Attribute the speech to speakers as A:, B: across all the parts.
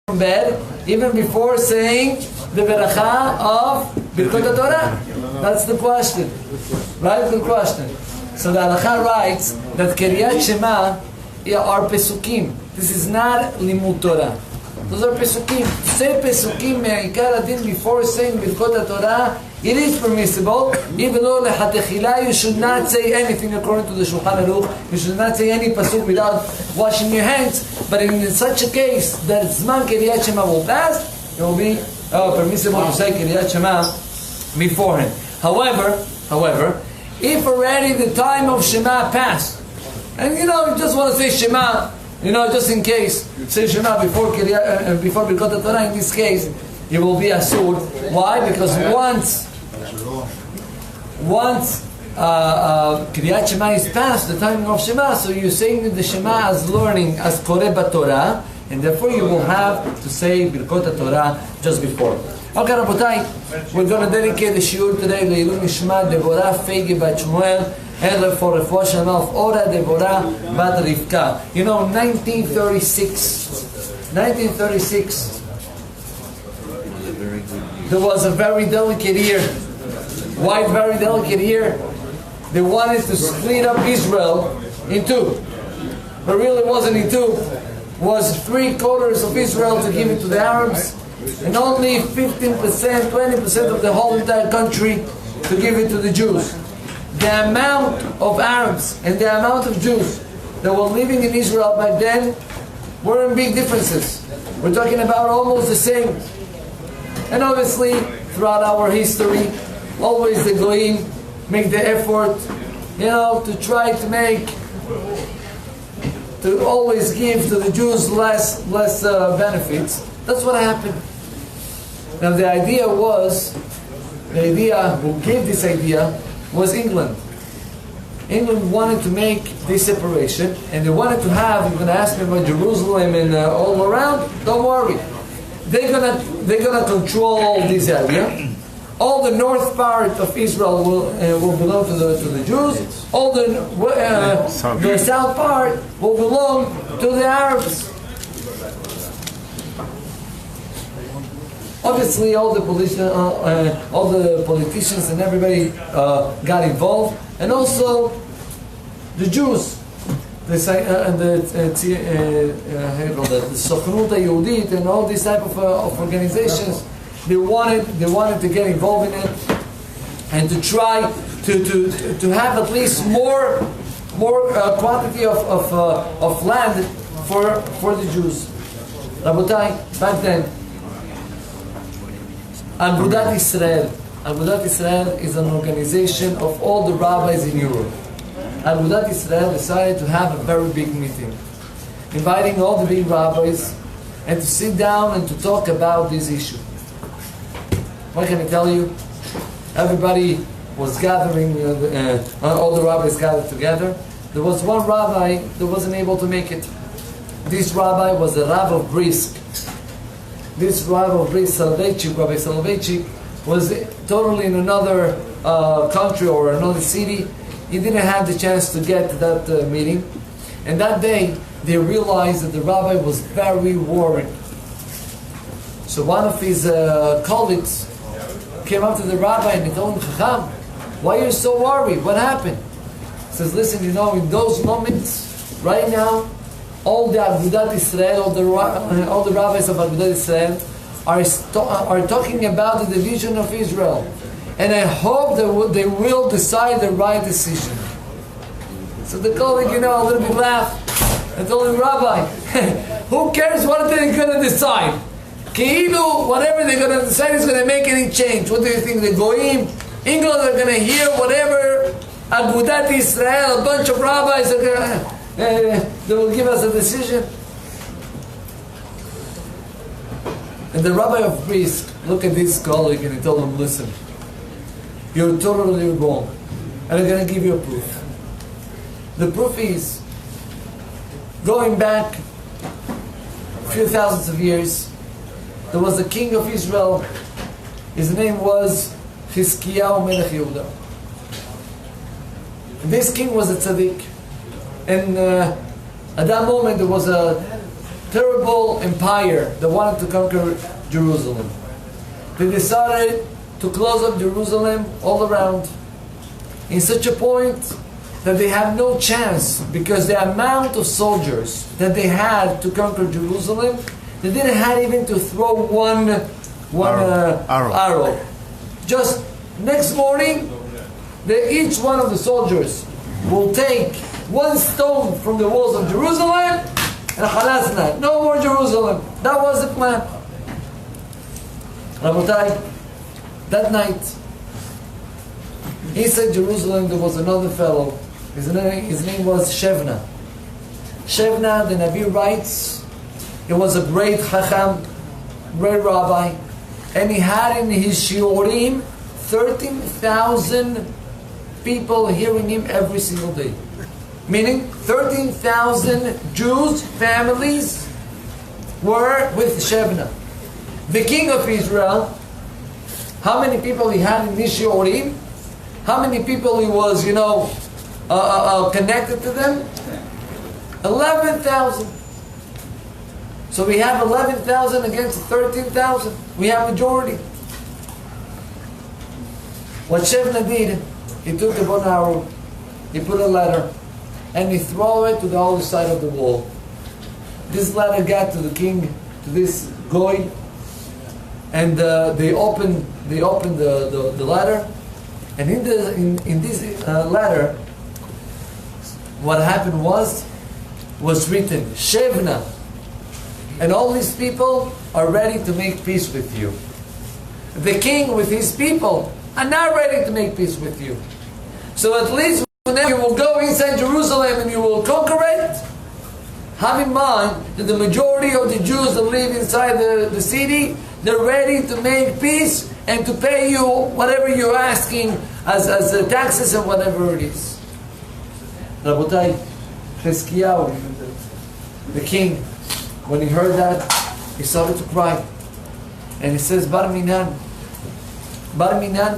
A: from bed, even before saying the beracha of Birkot Torah? That's the question. Right? Good question. So the halakha writes that Kiryat Shema are pesukim. This is not limud Torah. Those are pesukim. Say pesukim me'ikar adin before saying Birkot Torah. It is permissible, even though lehatechila you should not say anything according to the Shulchan Aruch. You should not say any pasuk without washing your hands. But in such a case that Zman Kiryat Shema will pass, it will be permissible to say Kiryat Shema beforehand. However, if already the time of Shema passed, and you just want to say Shema, just in case, say Shema before Birkot Torah. In this case, it will be asur. Why? Because once Kiryat Shema is past the timing of Shema, so you're saying the Shema as learning as Koreh Torah, and therefore you will have to say Birkot Torah just before. Okay, Rabotai, we're going to dedicate the shiur today to Ilun Nishma Devorah Feige Bat Shmuel, and for Refuah Shalema of Ora Devorah Bat Rivka. 1936, there was a very delicate year. Why very delicate year? They wanted to split up Israel in two. But really it wasn't in two. It was 3/4 of Israel to give it to the Arabs, and only 15%, 20% of the whole entire country to give it to the Jews. The amount of Arabs and the amount of Jews that were living in Israel back then were in big differences. We're talking about almost the same. And obviously, throughout our history, always the Goyim make the effort, to try to always give to the Jews less benefits. That's what happened. Now the idea who gave this idea was England. England wanted to make this separation, and they wanted to have, you're going to ask me about Jerusalem and all around, don't worry. They're gonna control all this area. All the north part of Israel will belong to the Jews. All the south part will belong to the Arabs. Obviously, all the politicians and everybody got involved, and also the Jews. The Sochnut Yehudit and all these type of organizations, they wanted to get involved in it and to try to have at least more quantity of land for the Jews. Rabotai, back then, Agudat Israel is an organization of all the rabbis in Europe. Agudat Israel decided to have a very big meeting, inviting all the big rabbis and to sit down and to talk about this issue. What can I tell you? Everybody was gathering, all the rabbis gathered together. There was one rabbi that wasn't able to make it. This rabbi was the Rav of Brisk. This Rav of Brisk, Rabbi Soloveitchik, was totally in another country or another city. He didn't have the chance to get to that meeting. And that day, they realized that the rabbi was very worried. So one of his colleagues came up to the rabbi and he told him, Chacham, why are you so worried? What happened? He says, listen, in those moments, right now, all the Agudat Israel, all the rabbis of Agudat Israel are talking about the division of Israel. And I hope they will decide the right decision. So the colleague, a little bit laughed and told him, Rabbi, who cares what they're going to decide? Keilu, whatever they're going to decide is going to make any change. What do you think? The Goyim, England are going to hear whatever Agudat Israel, a bunch of rabbis are going to, they will give us a decision. And the Rabbi of Brisk looked at this colleague and he told him, listen, you're totally wrong. And I'm going to give you a proof. The proof is, going back a few thousands of years, there was a king of Israel. His name was Chizkiyahu Melech Yehuda. This king was a tzaddik. And at that moment there was a terrible empire that wanted to conquer Jerusalem. They decided to close up Jerusalem all around, in such a point that they have no chance, because the amount of soldiers that they had to conquer Jerusalem, they didn't have even to throw one arrow. Just next morning, each one of the soldiers will take one stone from the walls of Jerusalem, and halasna, no more Jerusalem. That was the plan. Rabotai, that night, inside Jerusalem there was another fellow. His name was Shevna. Shevna, the Nabi writes, he was a great Chacham, great rabbi, and he had in his shiurim 13,000 people hearing him every single day. Meaning 13,000 Jews, families, were with Shevna. The king of Israel, how many people he had in his shiurim? How many people he was, connected to them? 11,000. So we have 11,000 against 13,000. We have majority. What Shevna did, he took the one arrow, he put a letter, and he threw it to the other side of the wall. This letter got to the king, to this goy, and they opened the letter, and in this letter, what happened was written, Shevna, and all these people are ready to make peace with you. The king with his people are not ready to make peace with you. So at least whenever you will go inside Jerusalem and you will conquer it, have in mind that the majority of the Jews that live inside the city, they're ready to make peace and to pay you whatever you're asking as taxes and whatever it is. Rabotai, Chizkiyahu, the king, when he heard that, he started to cry. And he says, Bar Minan,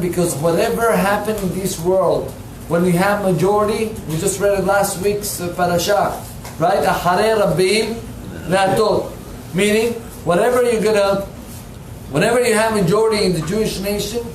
A: because whatever happened in this world, when we have majority, we just read it last week's parasha, right? Ahare Rabbi Ratot. Meaning, whenever you have majority in the Jewish nation,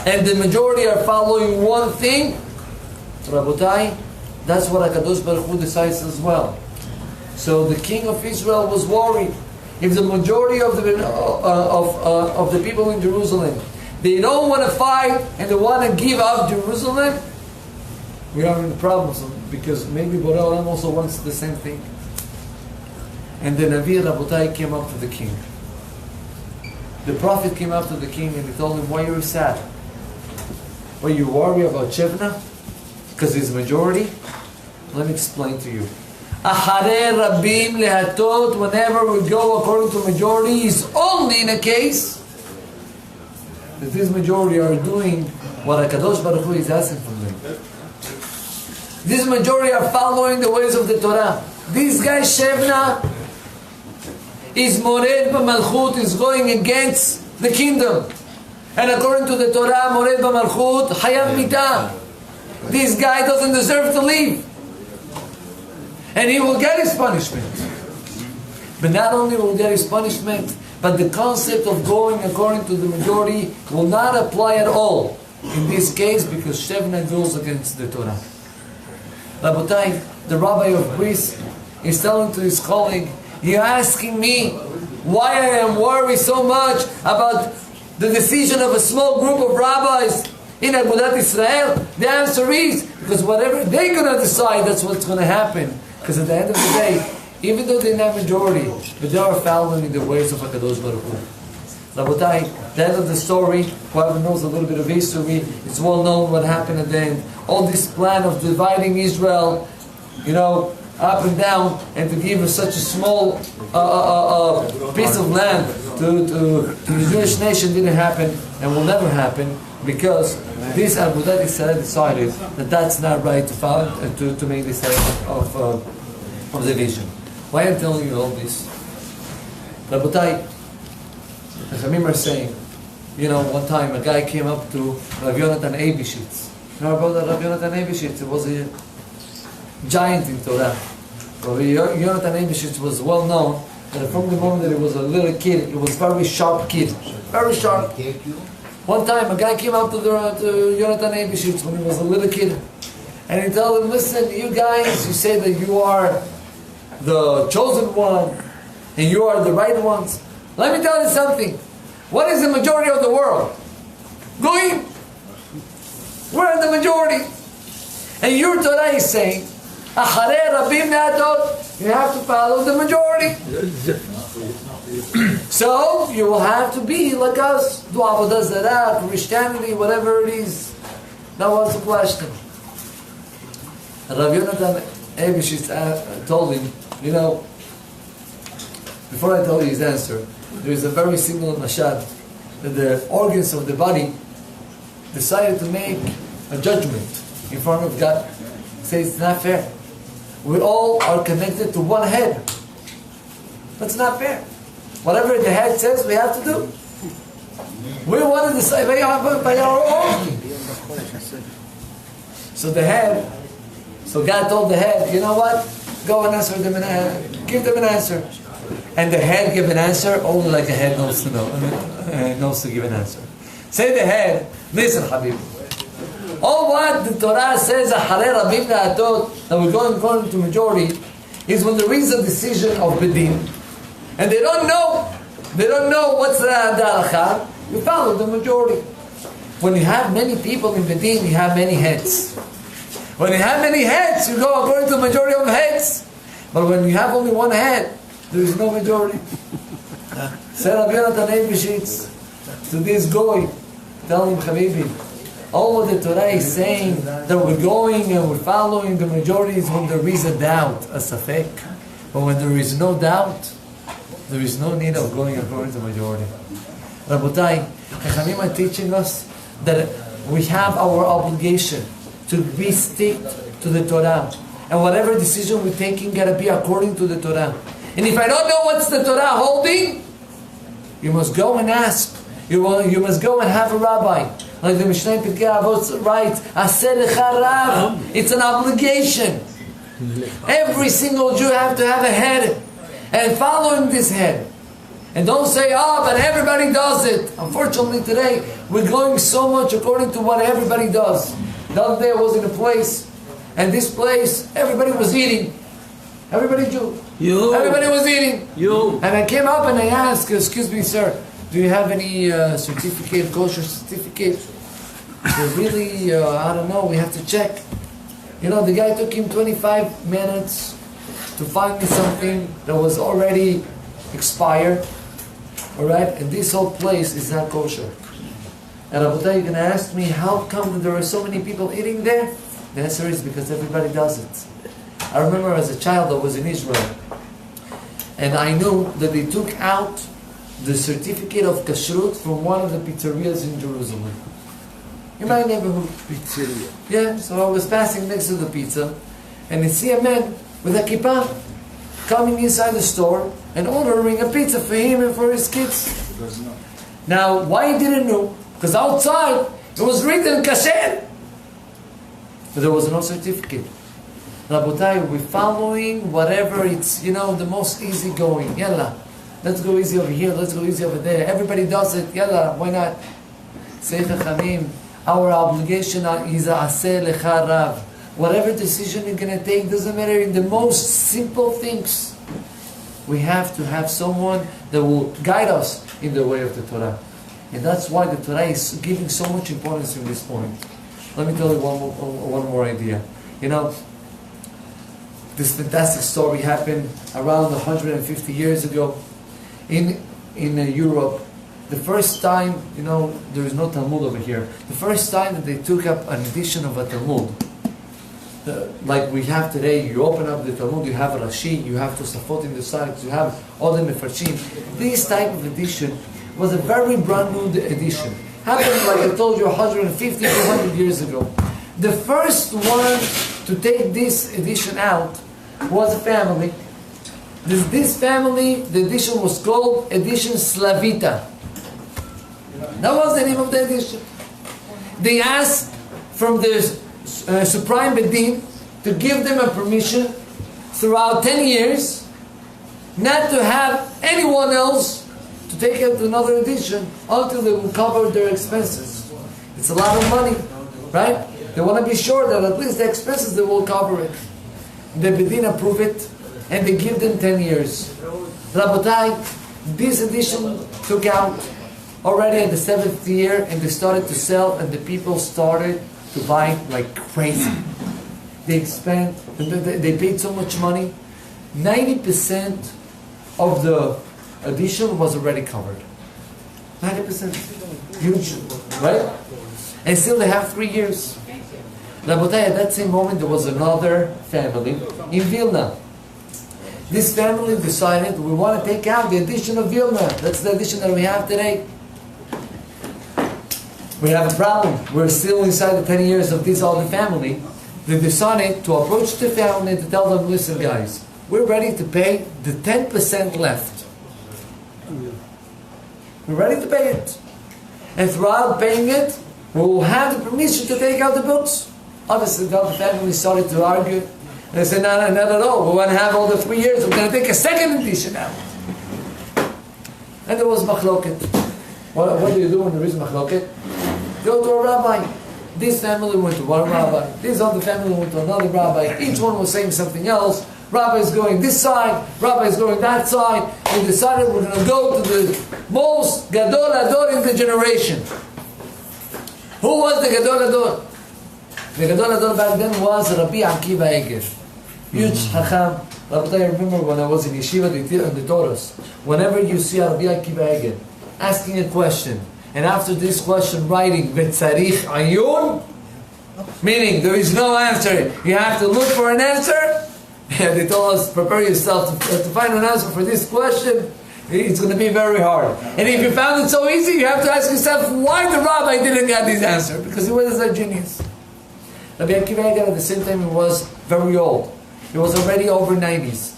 A: and the majority are following one thing, Rabotai, that's what HaKadosh Baruch Hu decides as well. So the king of Israel was worried. If the majority of the people in Jerusalem, they don't want to fight and they want to give up Jerusalem, we are in problems, because maybe Borei Olam also wants the same thing. And the Navi Rabotai came up to the king. The prophet came up to the king and he told him, why are you sad? Were you worried about Shevna? Because he's majority? Let me explain to you. Ahare Rabim lehatot, whenever we go according to majority, is only in a case that this majority are doing what HaKadosh Baruch Hu is asking from them. This majority are following the ways of the Torah. This guy Shevna is Mored B'Malchut, is going against the kingdom. And according to the Torah, Mored B'Malchut, Hayav Mitah. This guy doesn't deserve to live. And he will get his punishment. But not only will he get his punishment, but the concept of going according to the majority will not apply at all in this case, because Shevna goes against the Torah. Rabotai, the rabbi of Greece, is telling to his colleague, you're asking me why I am worried so much about the decision of a small group of rabbis in Agudat Israel? The answer is, because whatever they're going to decide, that's what's going to happen. Because at the end of the day, even though they're not majority, but they are following the ways of HaKadosh Baruch Hu. Rabotai, the end of the story, whoever knows a little bit of history, it's well known what happened at the end. All this plan of dividing Israel, up and down, and to give such a small piece of land to the Jewish nation didn't happen and will never happen, because this Agudat Israel decided that that's not right to make this type of division. Why I'm telling you all this? Rabotai, the Chamim are saying, one time a guy came up to Rav Yonatan Eibishitz. You know about Rav Yonatan Eibishitz? He was a giant in Torah. Rav Yonatan Eibishitz was well known that from the moment that he was a little kid, he was very sharp kid. Very sharp. One time, a guy came out to Yonatan Eibishitz when he was a little kid. And he told him, listen, you guys, you say that you are the chosen one, and you are the right ones. Let me tell you something. What is the majority of the world? Goyim. We're the majority. And your Torah is saying, Acharei Rabim Me'atot, you have to follow the majority. So, you will have to be like us. Do Avodah Zarah, Christianity, whatever it is. That was the question. Rabbi Yonatan Eibishitz told him, you know, before I tell you his answer, there is a very similar mashad that the organs of the body decided to make a judgment in front of God. Say it's not fair. We all are connected to one head. That's not fair. Whatever the head says, we have to do. We want to decide by our own. So the head, so God told the head, you know what? Go and answer them and give them an answer. And the head give an answer only like a head knows to know, knows to give an answer. Say the head, listen, Habib. All what the Torah says, Acharei Rabim Me'atot, that we're going according to majority, is when there is a decision of Bedin, and they don't know what's the halacha, you follow the majority. When you have many people in Bedin, you have many heads. When you have many heads, you go according to the majority of heads. But when you have only one head, there is no majority. Say Rabbi Yonatan Eibishitz to this goy, tell him, Habibi, all what the Torah is saying that we're going and we're following the majority is when there is a doubt, a safek. But when there is no doubt, there is no need of going according to the majority. Rabotai, Chachamim are teaching us that we have our obligation to be stick to the Torah. And whatever decision we're taking gotta be according to the Torah. And if I don't know what's the Torah holding, you must go and ask. You must go and have a rabbi. Like the Mishnah in Pirkei Avot writes, Aseh lecha Rav. It's an obligation. Every single Jew have to have a head. And following this head. And don't say, but everybody does it. Unfortunately today, we're going so much according to what everybody does. The other day I was in a place, and this place, everybody was eating. Everybody Everybody was eating. And I came up and I asked, excuse me, sir, do you have any certificate, kosher certificate? So really, I don't know, we have to check. You know, the guy took him 25 minutes to find me something that was already expired. Alright? And this whole place is not kosher. And Rabotai, you're going to ask me, how come that there are so many people eating there? The answer is because everybody does it. I remember as a child I was in Israel, and I knew that they took out the certificate of kashrut from one of the pizzerias in Jerusalem. In my neighborhood. Pizzeria. Yeah, so I was passing next to the pizza, and I see a man with a kippah coming inside the store and ordering a pizza for him and for his kids. Now, why he didn't know? Because outside it was written kasher, but there was no certificate. Rabotai, we're following whatever it's, the most easy going. Yalla, let's go easy over here, let's go easy over there. Everybody does it. Yalla, why not? Say Chachamim, our obligation is Aseh lecha Rav. Whatever decision you're going to take, doesn't matter, in the most simple things. We have to have someone that will guide us in the way of the Torah. And that's why the Torah is giving so much importance in this point. Let me tell you one more idea. This fantastic story happened around 150 years ago in Europe. The first time, there is no Talmud over here. The first time that they took up an edition of a Talmud, like we have today, you open up the Talmud, you have Rashi, you have Tosafot in the sides, you have all the Mefarshim. This type of edition was a very brand new edition. Happened, like I told you, 150, 200 years ago. The first one to take this edition out was a family. This family, the edition was called Edition Slavita. That was the name of the edition. They asked from the Supreme Bedin to give them a permission throughout 10 years not to have anyone else to take out another edition until they will cover their expenses. It's a lot of money, right? They want to be sure that at least the expenses they will cover it. The Bedin approve it, and they give them 10 years. Rabotai, this edition took out already in the 7th year, and they started to sell, and the people started to buy like crazy. They paid so much money. 90% of the edition was already covered. 90%. Huge, right? And still they have 3 years. Rabotai, at that same moment, there was another family in Vilna. This family decided, we want to take out the edition of Vilna. That's the edition that we have today. We have a problem. We're still inside the 10 years of this other family. They decided to approach the family to tell them, listen guys, we're ready to pay the 10% left. We're ready to pay it. And throughout paying it, we will have the permission to take out the books. Obviously, the other family started to argue. And they said, no, not at all. We want to have all the 3 years. We're going to take a second edition out. And there was machloket. What do you do when there is machloket? Go to a rabbi. This family went to one rabbi. This other family went to another rabbi. Each one was saying something else. Rabbi is going this side. Rabbi is going that side. We decided we're going to go to the most gadol ador in the generation. Who was the gadol ador? The gadol ador back then was Rabbi Akiva Eger. Huge Hacham. I remember when I was in yeshiva, they taught us, whenever you see a Rabbi Akiva Eger asking a question, and after this question writing V'tzarich ayun, meaning there is no answer, you have to look for an answer. And they told us, prepare yourself to find an answer for this question. It's going to be very hard. And if you found it so easy, you have to ask yourself why the rabbi didn't get this answer, because he was a genius. Rabbi Akiva Eger at the same time he was very old. He was already over 90s.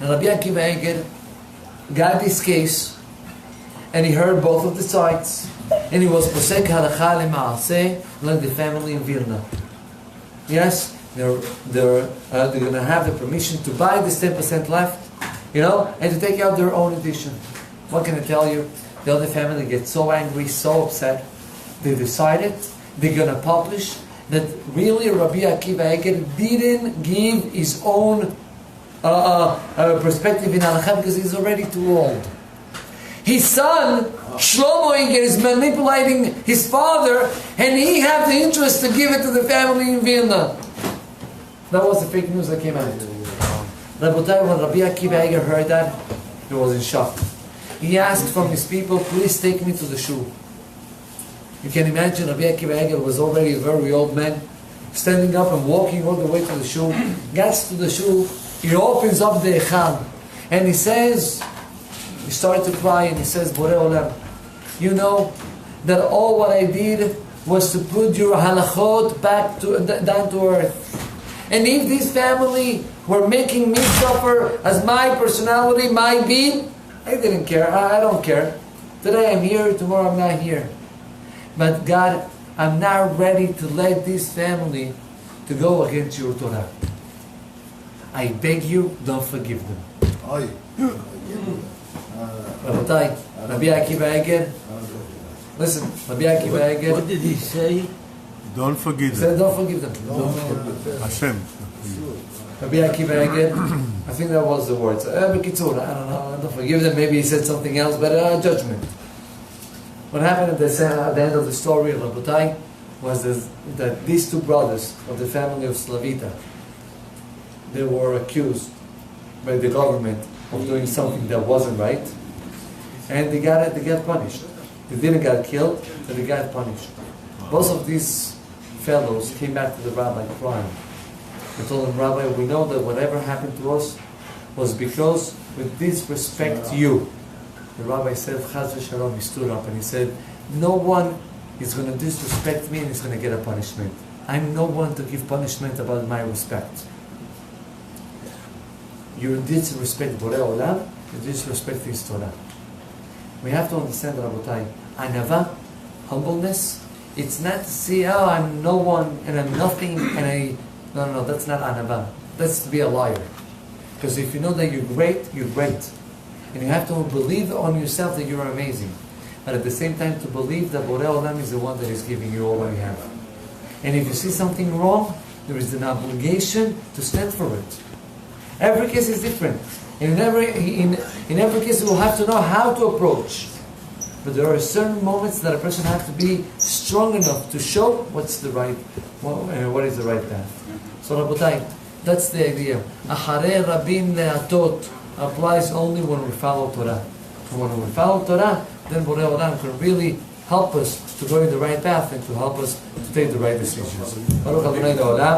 A: And Rabbi Akiva Eger got this case, and he heard both of the sides, and he was posek halacha lema'aseh like the family in Vilna. Yes, they're going to have the permission to buy this 10% left, and to take out their own edition. What can I tell you? The other family gets so angry, so upset. They decided they're going to publish that really Rabbi Akiva Eger didn't give his own perspective in halakha because he's already too old. His son, Shlomo Eger, is manipulating his father, and he had the interest to give it to the family in Vilna. That was the fake news that came out. Rabotai, when Rabbi Akiva Eger heard that, he was in shock. He asked from his people, please take me to the shul. You can imagine Rabbi Akiva Eger was already a very old man, standing up and walking all the way to the shul. Gets to the shul, he opens up the echal, and he says, he started to cry, and he says, Borei Olam, you know that all what I did was to put your halachot back down to earth. And if this family were making me suffer as my personality, my being, I didn't care. I don't care. Today I'm here, tomorrow I'm not here. But God, I'm not ready to let this family to go against your Torah. I beg you, don't forgive them. Rabotai, Rabbi Akiva Eger, listen, Rabbi Akiva Eger.
B: What did he say?
C: Don't forgive
A: He
C: them.
A: said, don't forgive them.
C: Hashem.
A: Rabbi Akiva Eger, I think that was the words. B'kitzur, I don't know, don't forgive them. Maybe he said something else, but judgment. What happened at the end of the story of Rabotai was that these two brothers of the family of Slavita, they were accused by the government of doing something that wasn't right, and they got punished. They didn't get killed, but they got punished. Both of these fellows came back to the rabbi crying. They told him, Rabbi, we know that whatever happened to us was because we disrespect you. The rabbi said, Chaz v'shalom, he stood up and he said, no one is going to disrespect me and is going to get a punishment. I'm no one to give punishment about my respect. You disrespect Borei Olam, you disrespect his Torah. We have to understand, Rabotai, anava, humbleness, it's not to say, oh, I'm no one and I'm nothing and no, that's not anava. That's to be a liar. Because if you know that you're great, you're great. And you have to believe on yourself that you're amazing. But at the same time to believe that Borei Olam is the one that is giving you all what you have. And if you see something wrong, there is an obligation to stand for it. Every case is different. And in every case you will have to know how to approach. But there are certain moments that a person has to be strong enough to show what is the right path. So Rabotai, that's the idea. Acharei Rabin Le'atot applies only when we follow Torah. And when we follow Torah, then Borei Olam can really help us to go in the right path and to help us to take the right decisions. Baruch Adonai Le'olam.